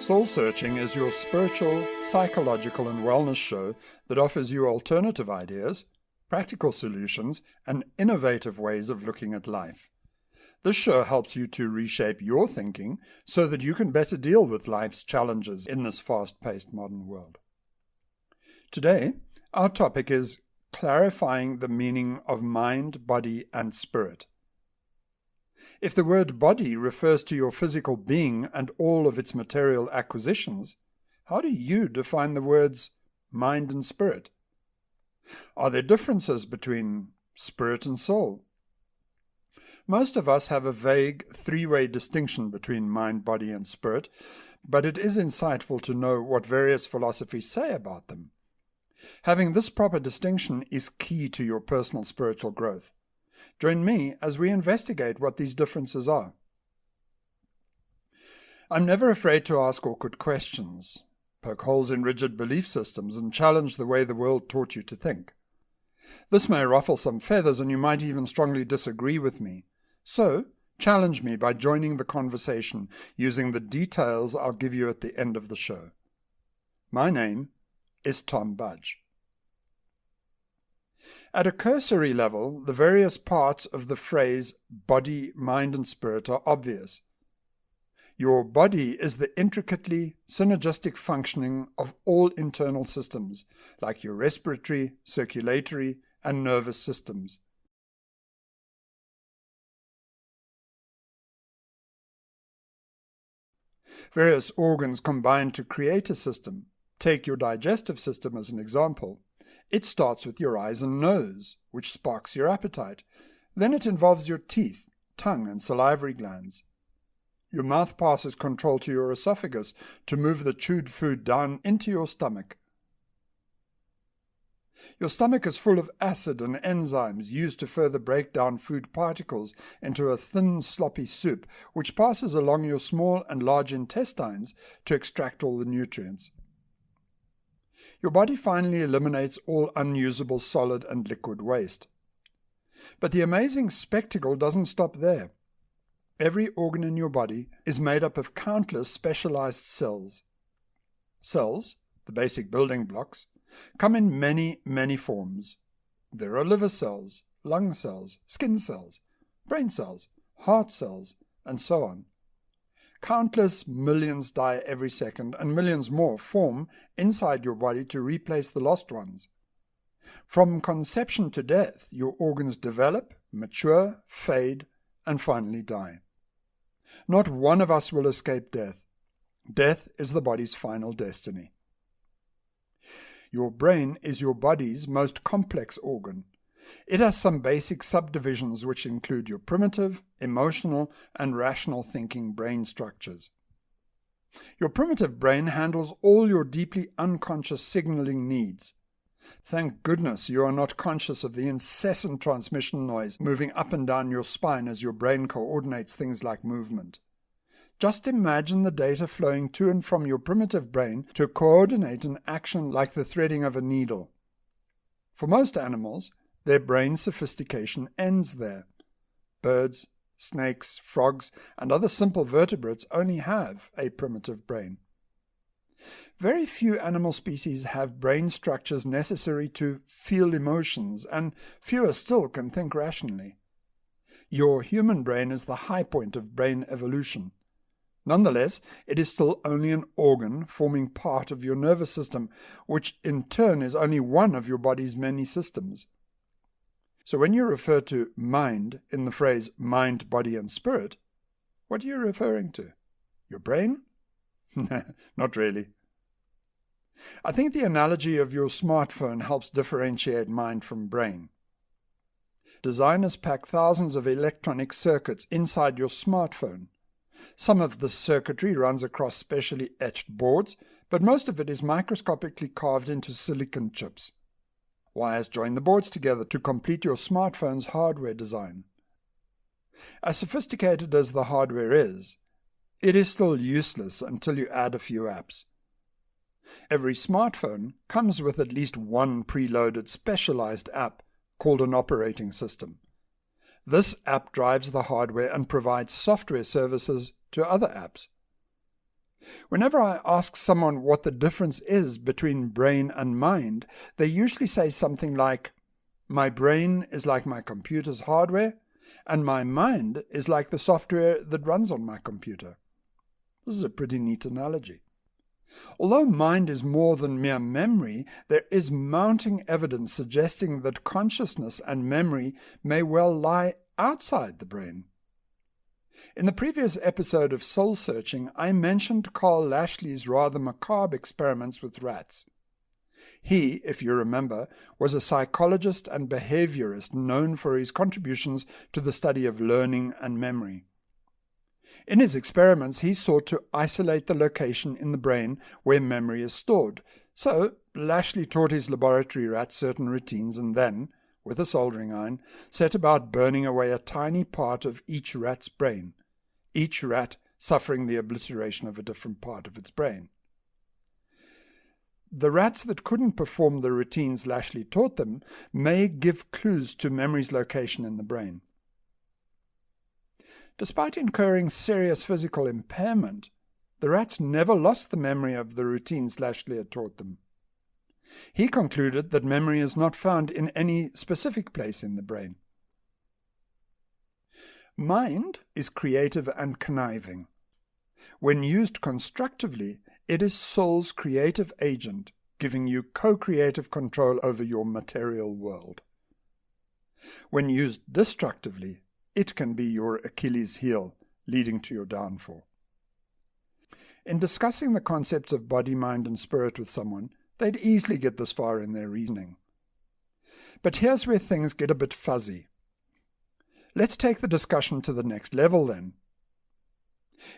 Soul Searching is your spiritual, psychological, and wellness show that offers you alternative ideas, practical solutions, and innovative ways of looking at life. This show helps you to reshape your thinking so that you can better deal with life's challenges in this fast-paced modern world. Today, our topic is clarifying the meaning of mind, body, and spirit. If the word body refers to your physical being and all of its material acquisitions, how do you define the words mind and spirit? Are there differences between spirit and soul? Most of us have a vague three-way distinction between mind, body, and spirit, but it is insightful to know what various philosophies say about them. Having this proper distinction is key to your personal spiritual growth. Join me as we investigate what these differences are. I'm never afraid to ask awkward questions, poke holes in rigid belief systems, and challenge the way the world taught you to think. This may ruffle some feathers, and you might even strongly disagree with me. So, challenge me by joining the conversation using the details I'll give you at the end of the show. My name is Tom Budge. At a cursory level, the various parts of the phrase body, mind, and spirit are obvious. Your body is the intricately synergistic functioning of all internal systems, like your respiratory, circulatory, and nervous systems. Various organs combine to create a system. Take your digestive system as an example. It starts with your eyes and nose, which sparks your appetite. Then it involves your teeth, tongue, and salivary glands. Your mouth passes control to your esophagus to move the chewed food down into your stomach. Your stomach is full of acid and enzymes used to further break down food particles into a thin, sloppy soup, which passes along your small and large intestines to extract all the nutrients. Your body finally eliminates all unusable solid and liquid waste. But the amazing spectacle doesn't stop there. Every organ in your body is made up of countless specialized cells. Cells, the basic building blocks, come in many, many forms. There are liver cells, lung cells, skin cells, brain cells, heart cells, and so on. Countless millions die every second, and millions more form inside your body to replace the lost ones. From conception to death, your organs develop, mature, fade, and finally die. Not one of us will escape death. Death is the body's final destiny. Your brain is your body's most complex organ. It has some basic subdivisions which include your primitive, emotional, and rational thinking brain structures. Your primitive brain handles all your deeply unconscious signaling needs. Thank goodness you are not conscious of the incessant transmission noise moving up and down your spine as your brain coordinates things like movement. Just imagine the data flowing to and from your primitive brain to coordinate an action like the threading of a needle. For most animals, their brain sophistication ends there. Birds, snakes, frogs, and other simple vertebrates only have a primitive brain. Very few animal species have brain structures necessary to feel emotions, and fewer still can think rationally. Your human brain is the high point of brain evolution. Nonetheless, it is still only an organ forming part of your nervous system, which in turn is only one of your body's many systems. So when you refer to mind in the phrase mind, body, and spirit, what are you referring to? Your brain? Not really. I think the analogy of your smartphone helps differentiate mind from brain. Designers pack thousands of electronic circuits inside your smartphone. Some of the circuitry runs across specially etched boards, but most of it is microscopically carved into silicon chips. Wires join the boards together to complete your smartphone's hardware design. As sophisticated as the hardware is, it is still useless until you add a few apps. Every smartphone comes with at least one preloaded specialized app called an operating system. This app drives the hardware and provides software services to other apps. Whenever I ask someone what the difference is between brain and mind, they usually say something like, "My brain is like my computer's hardware, and my mind is like the software that runs on my computer." This is a pretty neat analogy. Although mind is more than mere memory, there is mounting evidence suggesting that consciousness and memory may well lie outside the brain. In the previous episode of Soul Searching, I mentioned Carl Lashley's rather macabre experiments with rats. He, if you remember, was a psychologist and behaviorist known for his contributions to the study of learning and memory. In his experiments, he sought to isolate the location in the brain where memory is stored. So, Lashley taught his laboratory rats certain routines and then, with a soldering iron, set about burning away a tiny part of each rat's brain, each rat suffering the obliteration of a different part of its brain. The rats that couldn't perform the routines Lashley taught them may give clues to memory's location in the brain. Despite incurring serious physical impairment, the rats never lost the memory of the routines Lashley had taught them. He concluded that memory is not found in any specific place in the brain. Mind is creative and conniving. When used constructively, it is soul's creative agent, giving you co-creative control over your material world. When used destructively, it can be your Achilles heel, leading to your downfall. In discussing the concepts of body, mind, and spirit with someone, they'd easily get this far in their reasoning. But here's where things get a bit fuzzy. Let's take the discussion to the next level then.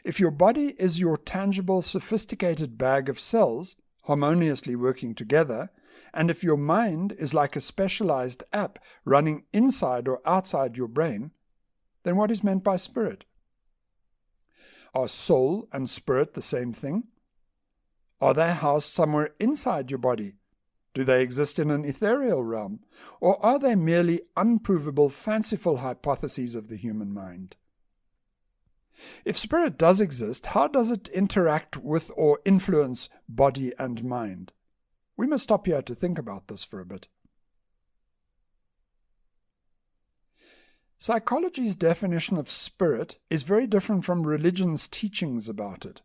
If your body is your tangible, sophisticated bag of cells, harmoniously working together, and if your mind is like a specialized app running inside or outside your brain, then what is meant by spirit? Are soul and spirit the same thing? Are they housed somewhere inside your body? Do they exist in an ethereal realm? Or are they merely unprovable, fanciful hypotheses of the human mind? If spirit does exist, how does it interact with or influence body and mind? We must stop here to think about this for a bit. Psychology's definition of spirit is very different from religion's teachings about it.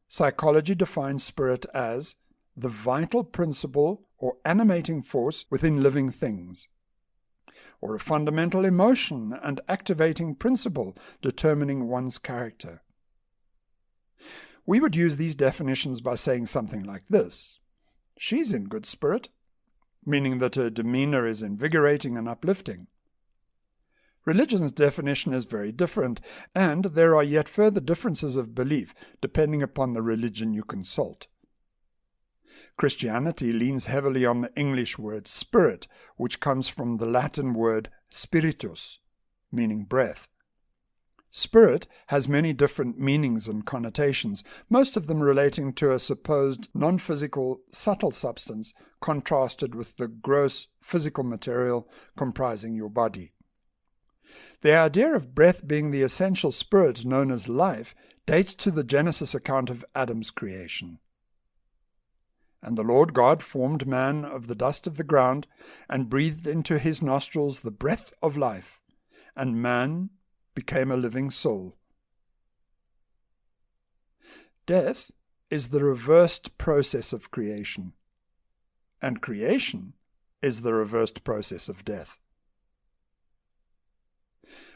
Psychology defines spirit as the vital principle or animating force within living things, or a fundamental emotion and activating principle determining one's character. We would use these definitions by saying something like this: she's in good spirit, meaning that her demeanor is invigorating and uplifting. Religion's definition is very different, and there are yet further differences of belief depending upon the religion you consult. Christianity leans heavily on the English word spirit, which comes from the Latin word spiritus, meaning breath. Spirit has many different meanings and connotations, most of them relating to a supposed non-physical, subtle substance contrasted with the gross physical material comprising your body. The idea of breath being the essential spirit known as life dates to the Genesis account of Adam's creation. And the Lord God formed man of the dust of the ground, and breathed into his nostrils the breath of life, and man became a living soul. Death is the reversed process of creation, and creation is the reversed process of death.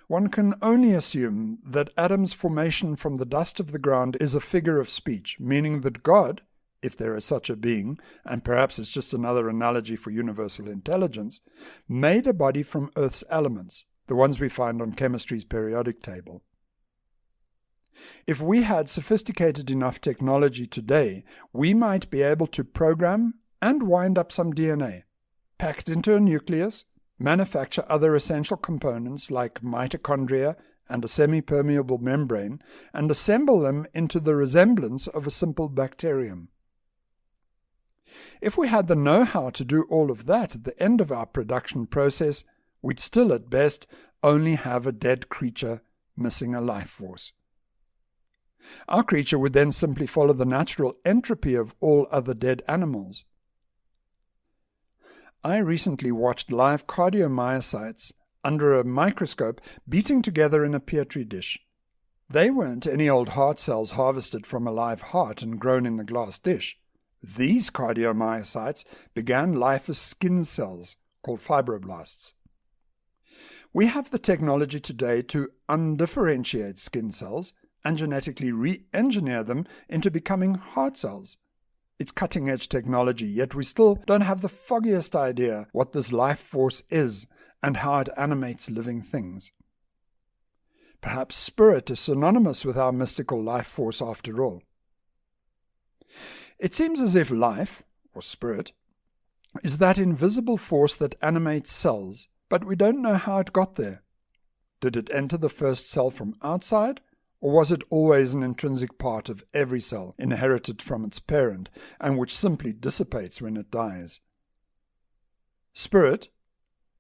One can only assume that Adam's formation from the dust of the ground is a figure of speech, meaning that God, if there is such a being, and perhaps it's just another analogy for universal intelligence, made a body from Earth's elements, the ones we find on chemistry's periodic table. If we had sophisticated enough technology today, we might be able to program and wind up some DNA, packed into a nucleus, manufacture other essential components like mitochondria and a semi-permeable membrane, and assemble them into the resemblance of a simple bacterium. If we had the know-how to do all of that at the end of our production process, we'd still at best only have a dead creature missing a life force. Our creature would then simply follow the natural entropy of all other dead animals. I recently watched live cardiomyocytes under a microscope beating together in a petri dish. They weren't any old heart cells harvested from a live heart and grown in the glass dish. These cardiomyocytes began life as skin cells, called fibroblasts. We have the technology today to undifferentiate skin cells and genetically re-engineer them into becoming heart cells. It's cutting-edge technology, yet we still don't have the foggiest idea what this life force is and how it animates living things. Perhaps spirit is synonymous with our mystical life force after all. It seems as if life, or spirit, is that invisible force that animates cells, but we don't know how it got there. Did it enter the first cell from outside, or was it always an intrinsic part of every cell, inherited from its parent, and which simply dissipates when it dies? Spirit,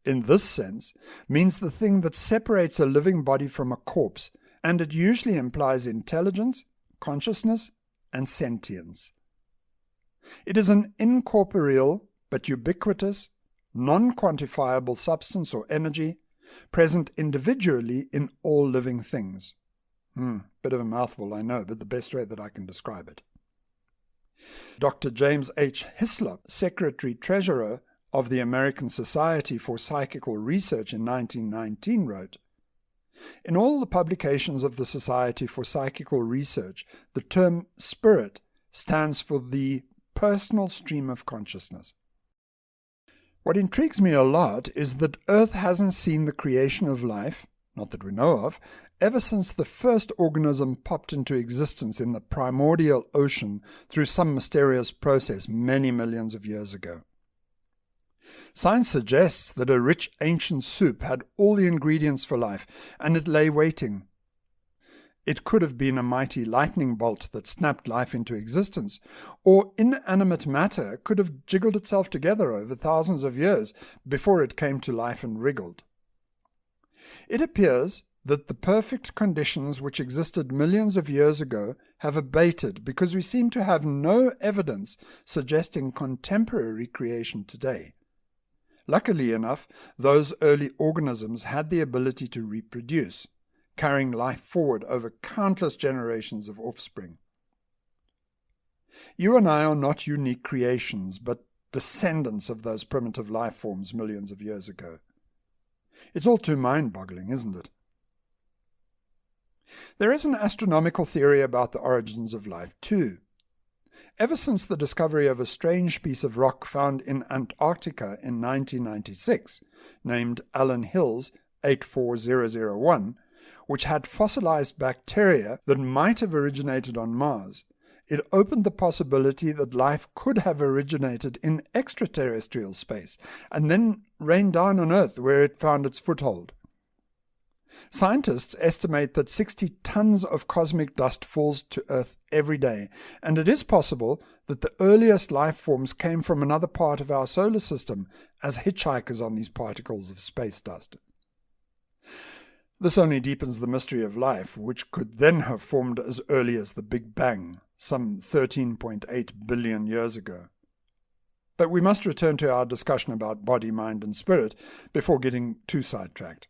in this sense, means the thing that separates a living body from a corpse, and it usually implies intelligence, consciousness, and sentience. It is an incorporeal but ubiquitous, non-quantifiable substance or energy present individually in all living things. Bit of a mouthful, I know, but the best way that I can describe it. Dr. James H. Hislop, Secretary-Treasurer of the American Society for Psychical Research in 1919, wrote, "In all the publications of the Society for Psychical Research, the term spirit stands for the personal stream of consciousness." What intrigues me a lot is that Earth hasn't seen the creation of life, not that we know of, ever since the first organism popped into existence in the primordial ocean through some mysterious process many millions of years ago. Science suggests that a rich ancient soup had all the ingredients for life, and it lay waiting. It could have been a mighty lightning bolt that snapped life into existence, or inanimate matter could have jiggled itself together over thousands of years before it came to life and wriggled. It appears that the perfect conditions which existed millions of years ago have abated because we seem to have no evidence suggesting contemporary creation today. Luckily enough, those early organisms had the ability to reproduce, carrying life forward over countless generations of offspring. You and I are not unique creations, but descendants of those primitive life forms millions of years ago. It's all too mind-boggling, isn't it? There is an astronomical theory about the origins of life, too. Ever since the discovery of a strange piece of rock found in Antarctica in 1996, named Allen Hills 84001, which had fossilized bacteria that might have originated on Mars, it opened the possibility that life could have originated in extraterrestrial space and then rained down on Earth where it found its foothold. Scientists estimate that 60 tons of cosmic dust falls to Earth every day, and it is possible that the earliest life forms came from another part of our solar system as hitchhikers on these particles of space dust. This only deepens the mystery of life, which could then have formed as early as the Big Bang, some 13.8 billion years ago. But we must return to our discussion about body, mind, and spirit before getting too sidetracked.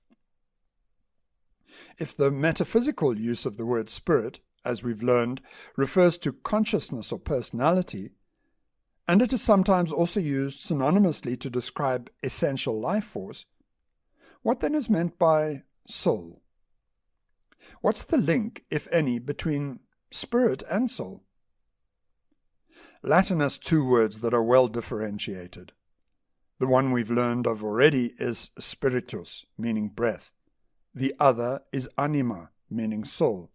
If the metaphysical use of the word spirit, as we've learned, refers to consciousness or personality, and it is sometimes also used synonymously to describe essential life force, what then is meant by soul? What's the link, if any, between spirit and soul? Latin has two words that are well differentiated. The one we've learned of already is spiritus, meaning breath. The other is anima, meaning soul.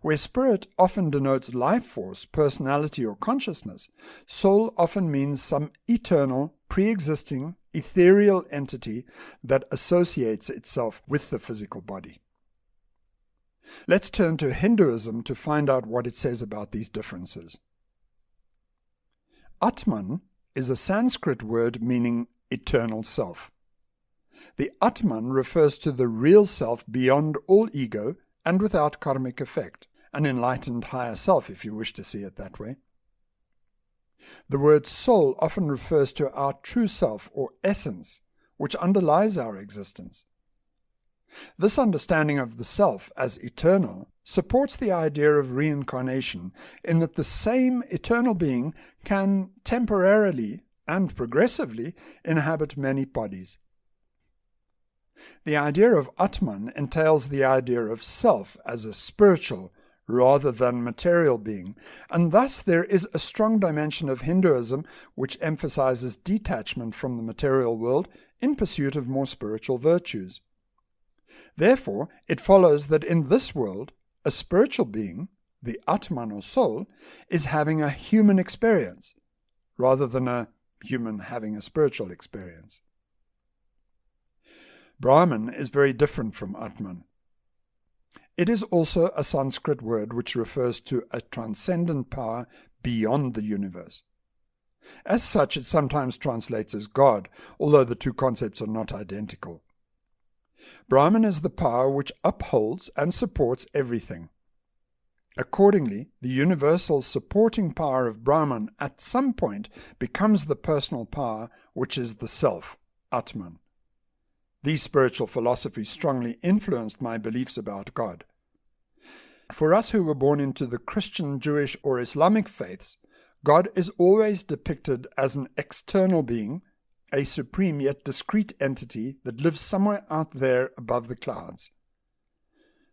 Where spirit often denotes life force, personality, or consciousness, soul often means some eternal, pre-existing, ethereal entity that associates itself with the physical body. Let's turn to Hinduism to find out what it says about these differences. Atman is a Sanskrit word meaning eternal self. The Atman refers to the real self beyond all ego and without karmic effect, an enlightened higher self, if you wish to see it that way. The word soul often refers to our true self or essence, which underlies our existence. This understanding of the self as eternal supports the idea of reincarnation in that the same eternal being can temporarily and progressively inhabit many bodies. The idea of Atman entails the idea of self as a spiritual rather than material being, and thus there is a strong dimension of Hinduism which emphasizes detachment from the material world in pursuit of more spiritual virtues. Therefore, it follows that in this world, a spiritual being, the Atman or soul, is having a human experience, rather than a human having a spiritual experience. Brahman is very different from Atman. It is also a Sanskrit word which refers to a transcendent power beyond the universe. As such, it sometimes translates as God, although the two concepts are not identical. Brahman is the power which upholds and supports everything. Accordingly, the universal supporting power of Brahman at some point becomes the personal power which is the self, Atman. These spiritual philosophies strongly influenced my beliefs about God. For us who were born into the Christian, Jewish, or Islamic faiths, God is always depicted as an external being, a supreme yet discrete entity that lives somewhere out there above the clouds.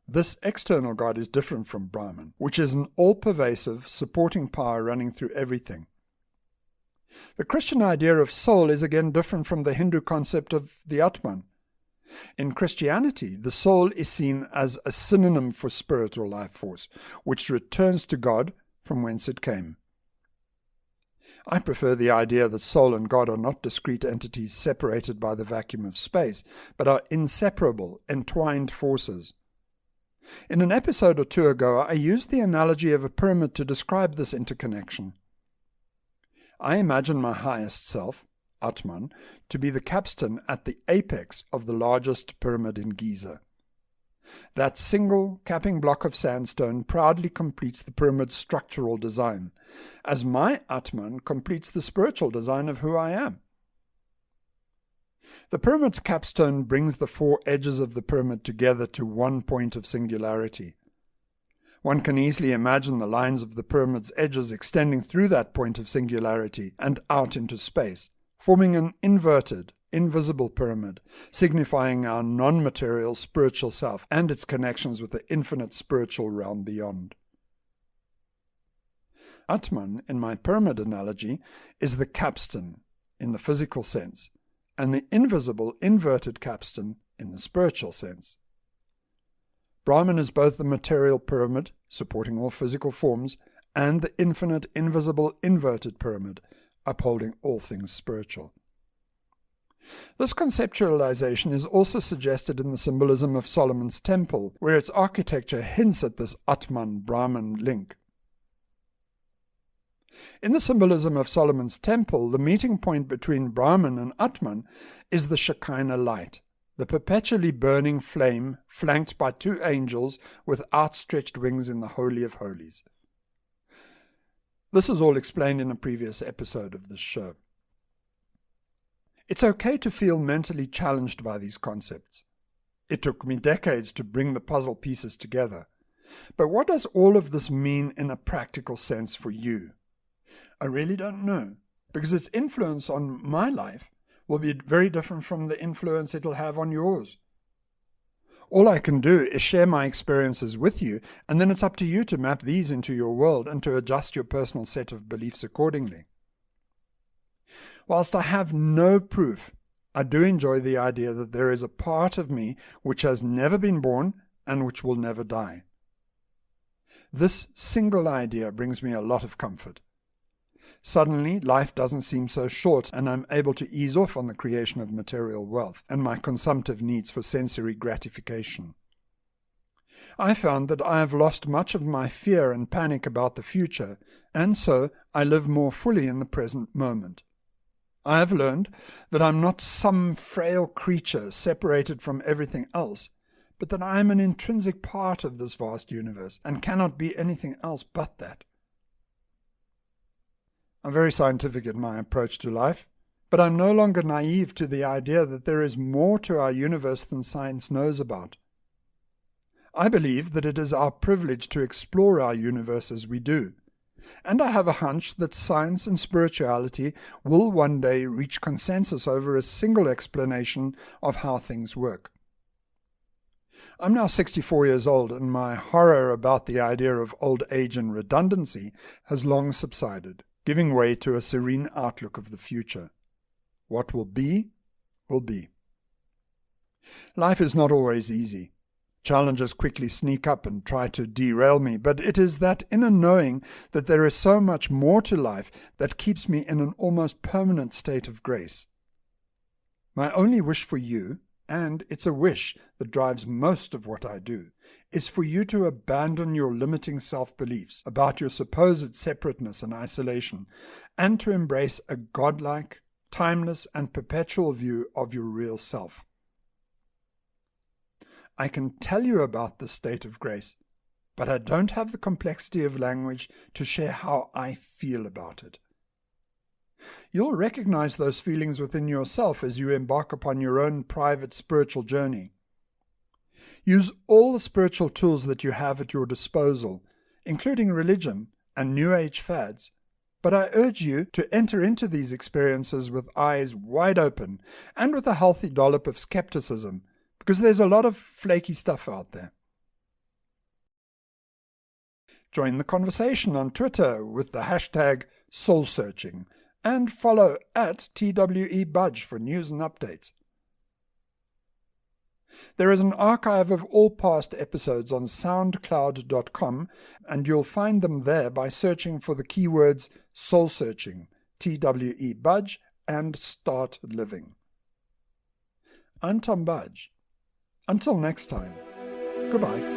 This external God is different from Brahman, which is an all-pervasive, supporting power running through everything. The Christian idea of soul is again different from the Hindu concept of the Atman. In Christianity, the soul is seen as a synonym for spiritual life force, which returns to God from whence it came. I prefer the idea that soul and God are not discrete entities separated by the vacuum of space, but are inseparable, entwined forces. In an episode or two ago, I used the analogy of a pyramid to describe this interconnection. I imagine my highest self, Atman, to be the capstan at the apex of the largest pyramid in Giza. That single capping block of sandstone proudly completes the pyramid's structural design, as my Atman completes the spiritual design of who I am. The pyramid's capstone brings the four edges of the pyramid together to one point of singularity. One can easily imagine the lines of the pyramid's edges extending through that point of singularity and out into space, forming an inverted, invisible pyramid, signifying our non-material spiritual self and its connections with the infinite spiritual realm beyond. Atman, in my pyramid analogy, is the capstan in the physical sense, and the invisible inverted capstan in the spiritual sense. Brahman is both the material pyramid, supporting all physical forms, and the infinite invisible inverted pyramid, upholding all things spiritual. This conceptualization is also suggested in the symbolism of Solomon's temple, where its architecture hints at this Atman-Brahman link. In the symbolism of Solomon's temple, the meeting point between Brahman and Atman is the Shekinah light, the perpetually burning flame flanked by two angels with outstretched wings in the Holy of Holies. This is all explained in a previous episode of this show. It's okay to feel mentally challenged by these concepts. It took me decades to bring the puzzle pieces together. But what does all of this mean in a practical sense for you? I really don't know, because its influence on my life will be very different from the influence it'll have on yours. All I can do is share my experiences with you, and then it's up to you to map these into your world and to adjust your personal set of beliefs accordingly. Whilst I have no proof, I do enjoy the idea that there is a part of me which has never been born and which will never die. This single idea brings me a lot of comfort. Suddenly, life doesn't seem so short, and I'm able to ease off on the creation of material wealth and my consumptive needs for sensory gratification. I found that I have lost much of my fear and panic about the future, and so I live more fully in the present moment. I have learned that I'm not some frail creature separated from everything else, but that I am an intrinsic part of this vast universe and cannot be anything else but that. I'm very scientific in my approach to life, but I'm no longer naive to the idea that there is more to our universe than science knows about. I believe that it is our privilege to explore our universe as we do, and I have a hunch that science and spirituality will one day reach consensus over a single explanation of how things work. I'm now 64 years old, and my horror about the idea of old age and redundancy has long subsided, giving way to a serene outlook of the future. What will be, will be. Life is not always easy. Challenges quickly sneak up and try to derail me, but it is that inner knowing that there is so much more to life that keeps me in an almost permanent state of grace. My only wish for you, and it's a wish that drives most of what I do, is for you to abandon your limiting self-beliefs about your supposed separateness and isolation, and to embrace a godlike, timeless, and perpetual view of your real self. I can tell you about this state of grace, but I don't have the complexity of language to share how I feel about it. You'll recognize those feelings within yourself as you embark upon your own private spiritual journey. Use all the spiritual tools that you have at your disposal, including religion and New Age fads, but I urge you to enter into these experiences with eyes wide open and with a healthy dollop of skepticism, because there's a lot of flaky stuff out there. Join the conversation on Twitter with the hashtag SoulSearching and follow at TWEBudge for news and updates. There is an archive of all past episodes on soundcloud.com, and you'll find them there by searching for the keywords SoulSearching, TWEBudge, and Start Living. I'm Tom Budge. Until next time, goodbye.